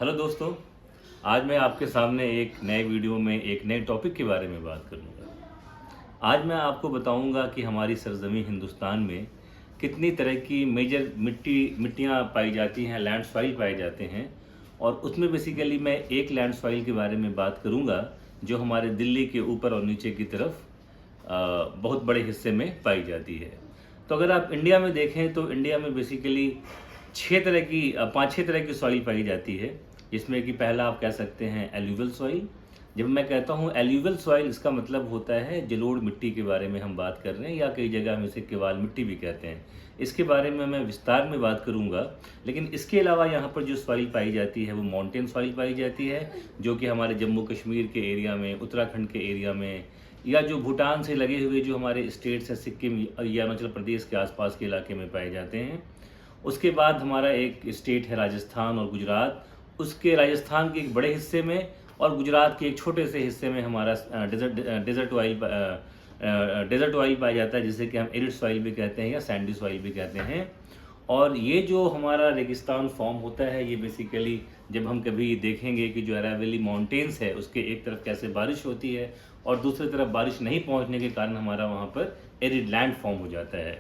Hello दोस्तों। आज मैं आपके सामने एक नए वीडियो में एक नए टॉपिक के बारे में बात करूंगा। आज मैं आपको बताऊंगा कि हमारी सरजमी हिंदुस्तान में कितनी तरह की मेजर मिट्टियां पाई जाती हैं, लैंडस्लाइड पाए जाते हैं। और उसमें बेसिकली मैं एक लैंडस्लाइड के बारे में बात करूंगा जो हमारे दिल्ली के ऊपर और नीचे की तरफ बहुत बड़े हिस्से में पाई जाती है। तो अगर आप इंडिया में देखें तो इंडिया में बेसिकली 5-6 तरह की सॉइल पाई जाती है, जिसमें कि पहला आप कह सकते हैं एल्यूवियल सॉइल। जब मैं कहता हूँ एल्यूवियल सॉइल, इसका मतलब होता है जलोढ़ मिट्टी के बारे में हम बात कर रहे हैं, या कई जगह हम इसे केवाल मिट्टी भी कहते हैं। इसके बारे में मैं विस्तार में बात करूंगा। लेकिन इसके अलावा यहाँ पर जो सॉइल पाई जाती है वो माउंटेन सॉइल पाई जाती है, जो कि हमारे जम्मू कश्मीर के एरिया में, उत्तराखंड के एरिया में, या जो भूटान से लगे हुए जो हमारे स्टेट्स हैं, सिक्किम या अरुणाचल प्रदेश के आसपास के इलाके में पाए जाते हैं। उसके बाद हमारा एक स्टेट है राजस्थान और गुजरात। उसके राजस्थान के एक बड़े हिस्से में और गुजरात के एक छोटे से हिस्से में हमारा डेजर्ट ऑयल पाया जाता है, जिसे कि हम एरिड सॉइल भी कहते हैं या सैंडी सॉइल भी कहते हैं। और ये जो हमारा रेगिस्तान फॉर्म होता है, ये बेसिकली जब हम कभी देखेंगे कि जो अरावली माउंटेन्स है उसके एक तरफ कैसे बारिश होती है और दूसरी तरफ बारिश नहीं पहुंचने के कारण हमारा वहाँ पर एरिड लैंड फॉर्म हो जाता है।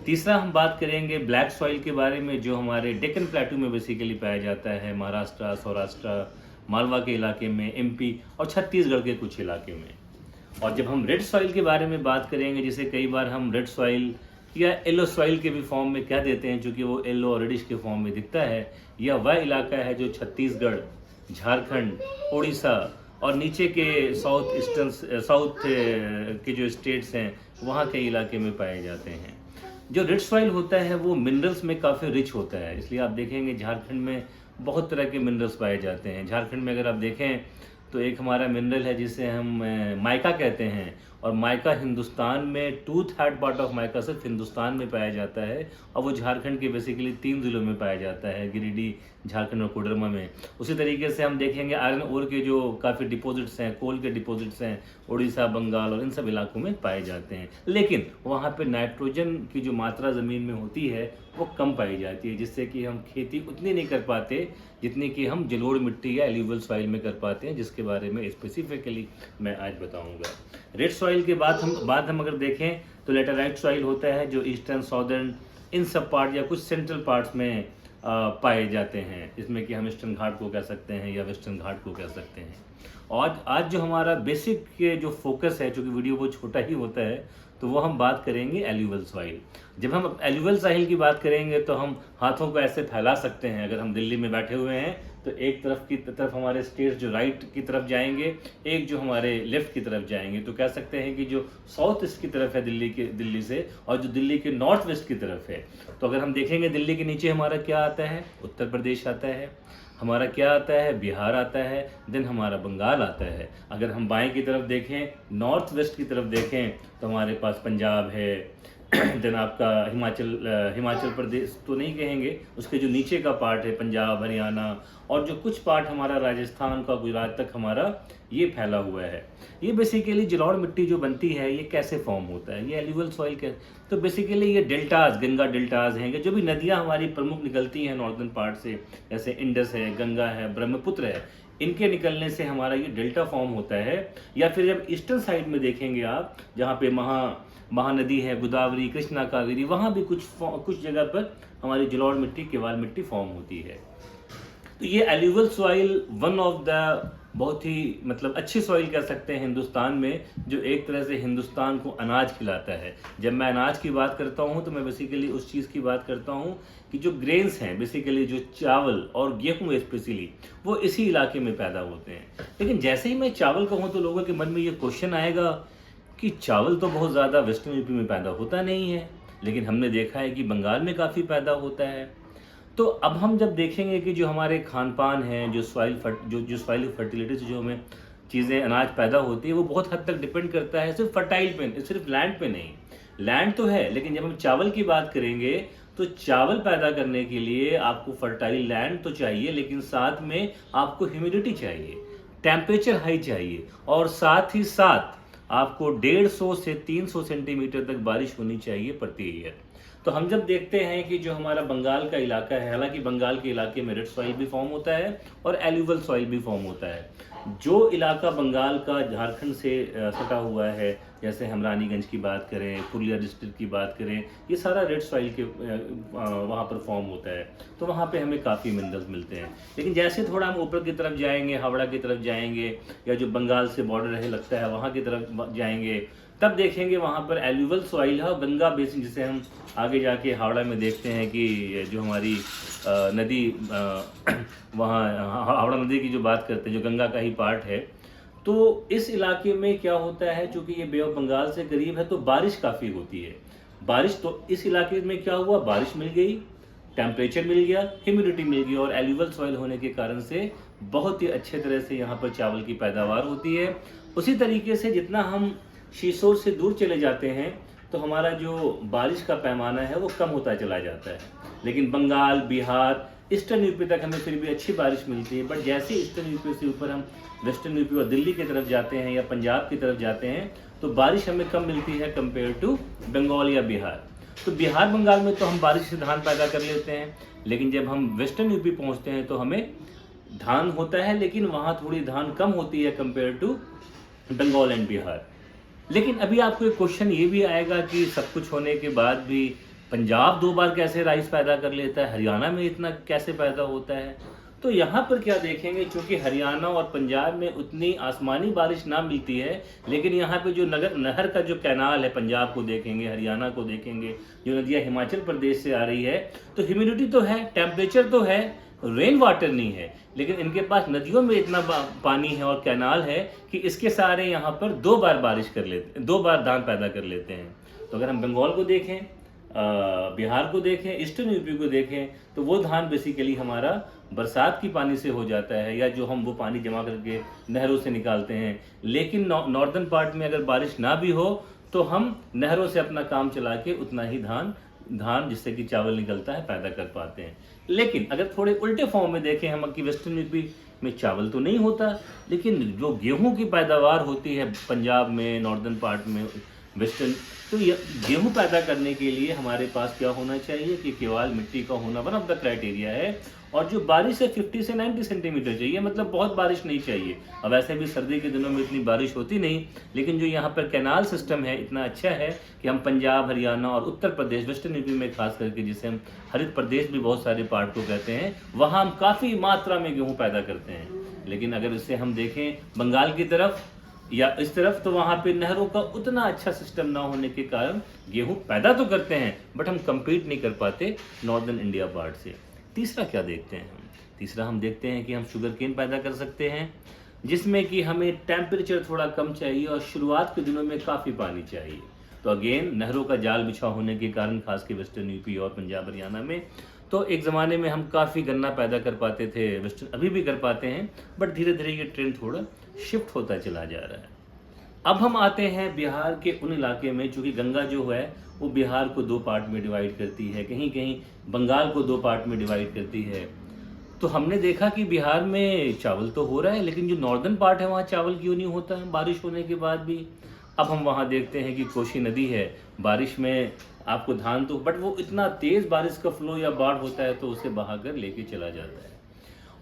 तीसरा हम बात करेंगे ब्लैक सॉइल के बारे में, जो हमारे डेक्कन प्लेटू में बेसिकली पाया जाता है, महाराष्ट्र, सौराष्ट्र, मालवा के इलाके में, एमपी और छत्तीसगढ़ के कुछ इलाके में। और जब हम रेड सॉइल के बारे में बात करेंगे, जिसे कई बार हम रेड सॉइल या येलो सॉइल के भी फॉर्म में कह देते हैं, चूँकि वो येलो और रेडिश के फॉर्म में दिखता है, यह वह इलाका है जो छत्तीसगढ़, झारखंड, उड़ीसा और नीचे के साउथ के जो स्टेट्स हैं वहाँ के इलाके में पाए जाते हैं। जो रेड सॉइल होता है वो मिनरल्स में काफ़ी रिच होता है, इसलिए आप देखेंगे झारखंड में बहुत तरह के मिनरल्स पाए जाते हैं। झारखंड में अगर आप देखें तो एक हमारा मिनरल है जिसे हम माइका कहते हैं, और माइका हिंदुस्तान में 2/3 पार्ट ऑफ माइका सिर्फ हिंदुस्तान में पाया जाता है, और वो झारखंड के बेसिकली 3 जिलों में पाया जाता है, गिरिडीह, झारखंड और कोडरमा में। उसी तरीके से हम देखेंगे आयरन ओर के जो काफ़ी डिपॉजिट्स हैं, कोल के डिपॉजिट्स हैं, उड़ीसा, बंगाल और इन सब इलाकों में पाए जाते हैं। लेकिन वहाँ पर नाइट्रोजन की जो मात्रा ज़मीन में होती है वो कम पाई जाती है, जिससे कि हम खेती उतनी नहीं कर पाते जितनी कि हम जलोढ़ मिट्टी या एल्यूवियल सॉइल में कर पाते हैं, जिसके बारे में स्पेसिफिकली मैं आज बताऊंगा। रेड सॉइल के बाद हम अगर देखें तो लेटेराइट सॉइल होता है, जो ईस्टर्न, साउदर्न, इन सब पार्ट या कुछ सेंट्रल पार्ट्स में पाए जाते हैं। इसमें कि हम ईस्टर्न घाट को कह सकते हैं या वेस्टर्न घाट को कह सकते हैं। और आज जो हमारा बेसिक जो फोकस है, चूँकि वीडियो बहुत छोटा ही होता है, तो वो हम बात करेंगे एल्यूवियल सॉइल। जब हम एल्यूवियल सॉइल की बात करेंगे तो हम हाथों को ऐसे फैला सकते हैं। अगर हम दिल्ली में बैठे हुए हैं तो एक तरफ हमारे स्टेट्स जो राइट की तरफ जाएंगे, एक जो हमारे लेफ्ट की तरफ जाएंगे। तो कह सकते हैं कि जो साउथ ईस्ट की तरफ है दिल्ली से, और जो दिल्ली के नॉर्थ वेस्ट की तरफ है, तो अगर हम देखेंगे दिल्ली के नीचे हमारा क्या आता है, उत्तर प्रदेश आता है, हमारा क्या आता है, बिहार आता है, देन हमारा बंगाल आता है। अगर हम बाएं की तरफ देखें, नॉर्थ वेस्ट की तरफ देखें, तो हमारे पास पंजाब है, देन आपका हिमाचल प्रदेश तो नहीं कहेंगे, उसके जो नीचे का पार्ट है पंजाब, हरियाणा, और जो कुछ पार्ट हमारा राजस्थान का, गुजरात तक हमारा ये फैला हुआ है। ये बेसिकली जलोढ़ मिट्टी जो बनती है ये कैसे फॉर्म होता है, ये एल्यूवियल सॉइल के, तो बेसिकली ये डेल्टाज, गंगा डेल्टाज हैं, जो भी नदियाँ हमारी प्रमुख निकलती हैं नॉर्दर्न पार्ट से, जैसे इंडस है, गंगा है, ब्रह्मपुत्र है, इनके निकलने से हमारा ये डेल्टा फॉर्म होता है। या फिर जब ईस्टर्न साइड में देखेंगे आप, जहाँ पे महानदी है, गोदावरी, कृष्णा, कावेरी, वहाँ भी कुछ जगह पर हमारी जलोढ़ मिट्टी, केवाल मिट्टी फॉर्म होती है। तो ये alluvial soil one of the बहुत ही अच्छी सॉइल कह सकते हैं हिंदुस्तान में, जो एक तरह से हिंदुस्तान को अनाज खिलाता है। जब मैं अनाज की बात करता हूँ तो मैं बेसिकली उस चीज़ की बात करता हूँ कि जो ग्रेन्स हैं, बेसिकली जो चावल और गेहूँ स्पेशली, वो इसी इलाके में पैदा होते हैं। लेकिन जैसे ही मैं चावल कहूँ तो लोगों के मन में ये क्वेश्चन आएगा कि चावल तो बहुत ज़्यादा वेस्टर्न यूपी में पैदा होता नहीं है, लेकिन हमने देखा है कि बंगाल में काफ़ी पैदा होता है। तो अब हम जब देखेंगे कि जो हमारे खान पान हैं, जो सॉइल फर्टिलिटी से जो हमें चीज़ें, अनाज पैदा होती है, वो बहुत हद तक डिपेंड करता है सिर्फ फर्टाइल पे, सिर्फ लैंड पे नहीं। लैंड तो है, लेकिन जब हम चावल की बात करेंगे तो चावल पैदा करने के लिए आपको फर्टाइल लैंड तो चाहिए, लेकिन साथ में आपको ह्यूमिडिटी चाहिए, टेम्परेचर हाई चाहिए, और साथ ही साथ आपको 150 से 300 सेंटीमीटर तक बारिश होनी चाहिए प्रति ईयर। तो हम जब देखते हैं कि जो हमारा बंगाल का इलाका है, हालांकि बंगाल के इलाके में रेड सॉइल भी फॉर्म होता है और एल्यूवल सॉइल भी फॉर्म होता है। जो इलाका बंगाल का झारखंड से सटा हुआ है, जैसे हम रानीगंज की बात करें, पुरुलिया डिस्ट्रिक्ट की बात करें, ये सारा रेड सॉइल के वहाँ पर फॉर्म होता है, तो वहाँ पे हमें काफ़ी मिनरल्स मिलते हैं। लेकिन जैसे थोड़ा हम ऊपर की तरफ जाएंगे, हावड़ा की तरफ जाएंगे, या जो बंगाल से बॉर्डर है लगता है वहाँ की तरफ जाएंगे, तब देखेंगे वहाँ पर एल्यूवल सॉइल है और गंगा बेसिन, जिसे हम आगे जाके हावड़ा में देखते हैं कि जो हमारी नदी वहाँ हावड़ा नदी की जो बात करते हैं, जो गंगा का ही पार्ट है, तो इस इलाके में क्या होता है, चूंकि ये बे ऑफ बंगाल से करीब है तो बारिश काफ़ी होती है। बारिश तो इस इलाके में क्या हुआ, बारिश मिल गई, टेम्परेचर मिल गया, ह्यूमिडिटी मिल गई, और एल्यूवल सॉइल होने के कारण से बहुत ही अच्छे तरह से यहाँ पर चावल की पैदावार होती है। उसी तरीके से जितना हम शीशोर से दूर चले जाते हैं तो हमारा जो बारिश का पैमाना है वो कम होता चला जाता है। लेकिन बंगाल, बिहार, ईस्टर्न यूपी तक हमें फिर भी अच्छी बारिश मिलती है। बट जैसे ईस्टर्न यूपी से ऊपर हम वेस्टर्न यूपी और दिल्ली की तरफ जाते हैं या पंजाब की तरफ जाते हैं तो बारिश हमें कम मिलती है कंपेयर टू बंगाल या बिहार। तो बिहार बंगाल में तो हम बारिश से धान पैदा कर लेते हैं, लेकिन जब हम वेस्टर्न यूपी पहुंचते हैं तो हमें धान होता है, लेकिन वहाँ थोड़ी धान कम होती है compare to Bengal and Bihar. लेकिन अभी आपको एक क्वेश्चन ये भी आएगा कि सब कुछ होने के बाद भी पंजाब 2 बार कैसे राइस पैदा कर लेता है, हरियाणा में इतना कैसे पैदा होता है। तो यहाँ पर क्या देखेंगे, क्योंकि हरियाणा और पंजाब में उतनी आसमानी बारिश ना मिलती है, लेकिन यहाँ पे जो नहर का जो कैनाल है, पंजाब को देखेंगे, हरियाणा को देखेंगे, जो नदियाँ हिमाचल प्रदेश से आ रही है, तो ह्यूमिडिटी तो है, टेम्परेचर तो है, रेन वाटर नहीं है, लेकिन इनके पास नदियों में इतना पानी है और कैनाल है कि इसके सारे यहाँ पर 2 बार बारिश कर लेते, 2 बार धान पैदा कर लेते हैं। तो अगर हम बंगाल को देखें, बिहार को देखें, ईस्टर्न यूपी को देखें, तो वो धान बेसिकली हमारा बरसात की पानी से हो जाता है, या जो हम वो पानी जमा करके नहरों से निकालते हैं। लेकिन नॉर्दर्न पार्ट में अगर बारिश ना भी हो तो हम नहरों से अपना काम चला के उतना ही धान जिससे कि चावल निकलता है पैदा कर पाते हैं। लेकिन अगर थोड़े उल्टे फॉर्म में देखें हम कि वेस्टर्न यूपी में चावल तो नहीं होता, लेकिन जो गेहूं की पैदावार होती है पंजाब में, नॉर्दर्न पार्ट में, वेस्टर्न, तो गेहूं पैदा करने के लिए हमारे पास क्या होना चाहिए कि केवल मिट्टी का होना वन ऑफ द क्राइटेरिया है, और जो बारिश है 50 से 90 सेंटीमीटर चाहिए, मतलब बहुत बारिश नहीं चाहिए। अब वैसे भी सर्दी के दिनों में इतनी बारिश होती नहीं, लेकिन जो यहाँ पर कैनाल सिस्टम है इतना अच्छा है कि हम पंजाब, हरियाणा और उत्तर प्रदेश, वेस्टर्न यूपी में खास करके, जिसे हम हरित प्रदेश भी बहुत सारे पार्ट को कहते हैं, वहाँ हम काफ़ी मात्रा में गेहूँ पैदा करते हैं। लेकिन अगर इससे हम देखें बंगाल की तरफ या इस तरफ, तो वहाँ पे नहरों का उतना अच्छा सिस्टम ना होने के कारण गेहूं पैदा तो करते हैं बट हम compete नहीं कर पाते नॉर्दर्न इंडिया पार्ट से। तीसरा क्या देखते हैं हम, तीसरा हम देखते हैं कि हम शुगर केन पैदा कर सकते हैं, जिसमें कि हमें टेम्परेचर थोड़ा कम चाहिए और शुरुआत के दिनों में काफ़ी पानी चाहिए। तो अगेन नहरों का जाल बिछा होने के कारण, खास के वेस्टर्न यूपी और पंजाब हरियाणा में, तो एक ज़माने में हम काफ़ी गन्ना पैदा कर पाते थे, वेस्टर्न अभी भी कर पाते हैं, बट धीरे धीरे ये ट्रेंड थोड़ा शिफ्ट होता चला जा रहा है। अब हम आते हैं बिहार के उन इलाके में, चूँकि गंगा जो है वो बिहार को 2 पार्ट में डिवाइड करती है, कहीं कहीं बंगाल को 2 पार्ट में डिवाइड करती है। तो हमने देखा कि बिहार में चावल तो हो रहा है, लेकिन जो नॉर्दर्न पार्ट है वहाँ चावल क्यों नहीं होता है बारिश होने के बाद भी। अब हम वहाँ देखते हैं कि कोसी नदी है, बारिश में आपको धान तो, बट वो इतना तेज़ बारिश का फ्लो या बाढ़ होता है तो उसे बहाकर लेके चला जाता है।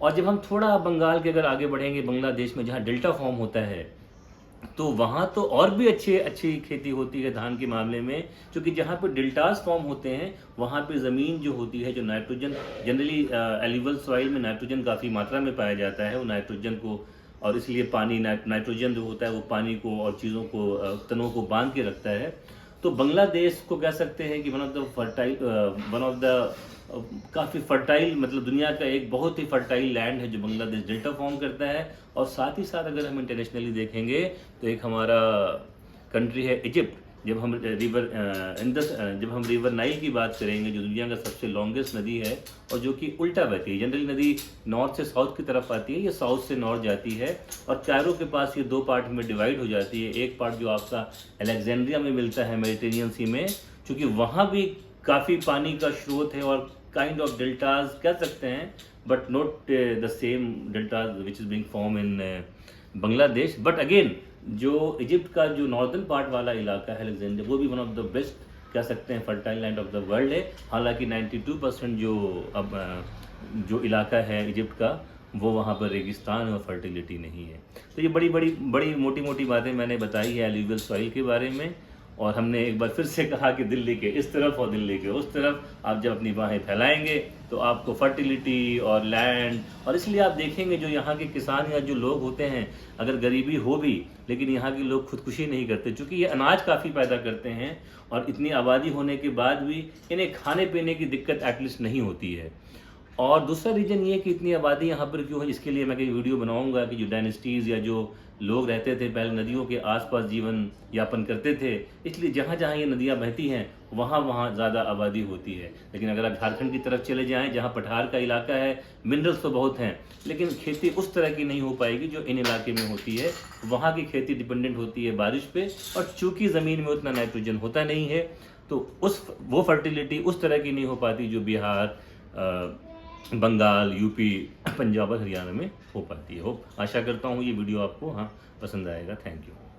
और जब हम थोड़ा बंगाल के अगर आगे बढ़ेंगे, बांग्लादेश में जहाँ डेल्टा फॉर्म होता है, तो वहाँ तो और भी अच्छी खेती होती है धान के मामले में, क्योंकि जहाँ पे डेल्टास फॉर्म होते हैं वहाँ पे ज़मीन जो होती है, जो नाइट्रोजन, जनरली एल्यूवल सॉइल में नाइट्रोजन काफ़ी मात्रा में पाया जाता है, वो नाइट्रोजन को, और इसलिए पानी, नाइट्रोजन जो होता है वो पानी को और चीज़ों को, तनों को बांध के रखता है। तो बांग्लादेश को कह सकते हैं कि वन ऑफ द काफ़ी फर्टाइल, मतलब दुनिया का एक बहुत ही फर्टाइल लैंड है जो बांग्लादेश डेल्टा फॉर्म करता है। और साथ ही साथ अगर हम इंटरनेशनली देखेंगे तो एक हमारा कंट्री है इजिप्ट। जब हम रिवर नाइल की बात करेंगे, जो दुनिया का सबसे लॉन्गेस्ट नदी है और जो कि उल्टा बहती है, जनरली नदी नॉर्थ से साउथ की तरफ आती है, ये साउथ से नॉर्थ जाती है, और कायरो के पास ये 2 पार्ट में डिवाइड हो जाती है। एक पार्ट जो आपका अलेक्जेंड्रिया में मिलता है मेडिटेरियन सी में, क्योंकि वहाँ भी काफ़ी पानी का स्रोत है और काइंड ऑफ डेल्टाज कह सकते हैं, but not the same deltas which is being form in Bangladesh. But again जो इजिप्ट का जो नॉर्दर्न पार्ट वाला इलाका है अलेक्जेंड्रिया, वो भी वन ऑफ द बेस्ट कह सकते हैं fertile land of the world है। हालांकि 92% जो इलाका है इजिप्ट का वो वहाँ पर रेगिस्तान और फर्टिलिटी नहीं है। तो ये बड़ी मोटी मोटी बातें मैंने बताई है एल्यूवियल सॉइल के बारे में। और हमने एक बार फिर से कहा कि दिल्ली के इस तरफ और दिल्ली के उस तरफ आप जब अपनी बाहें फैलाएंगे तो आपको फर्टिलिटी और लैंड, और इसलिए आप देखेंगे जो यहाँ के किसान या जो लोग होते हैं, अगर गरीबी हो भी लेकिन यहाँ के लोग खुदकुशी नहीं करते, क्योंकि ये अनाज काफ़ी पैदा करते हैं और इतनी आबादी होने के बाद भी इन्हें खाने पीने की दिक्कत एटलीस्ट नहीं होती है। और दूसरा रीज़न ये कि इतनी आबादी यहाँ पर क्यों है, इसके लिए मैं कई वीडियो बनाऊंगा कि जो डायनेस्टीज़ या जो लोग रहते थे पहले नदियों के आसपास जीवन यापन करते थे, इसलिए जहाँ जहाँ ये नदियाँ बहती हैं वहाँ वहाँ ज़्यादा आबादी होती है। लेकिन अगर आप झारखंड की तरफ चले जाएँ जहाँ पठार का इलाका है, मिनरल्स तो बहुत हैं लेकिन खेती उस तरह की नहीं हो पाएगी जो इन इलाके में होती है। वहाँ की खेती डिपेंडेंट होती है बारिश पे, और चूँकि ज़मीन में उतना नाइट्रोजन होता नहीं है तो वो फर्टिलिटी उस तरह की नहीं हो पाती जो बिहार, बंगाल, यूपी, पंजाब और हरियाणा में हो पाती है। आशा करता हूँ ये वीडियो आपको पसंद आएगा। Thank you.